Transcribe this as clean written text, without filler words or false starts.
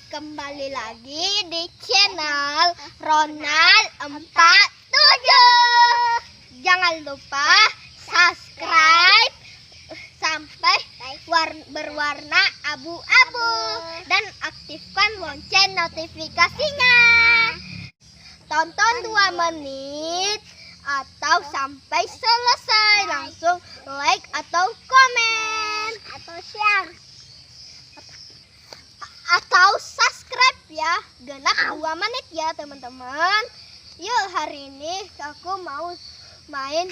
kembali lagi di channel Ronald 47. Jangan lupa subscribe sampai berwarna abu-abu dan aktifkan lonceng notifikasinya. Tonton 2 menit atau sampai selesai, langsung like atau komen atau share atau subscribe ya, genap 2 menit ya teman-teman. Yuk, hari ini aku mau main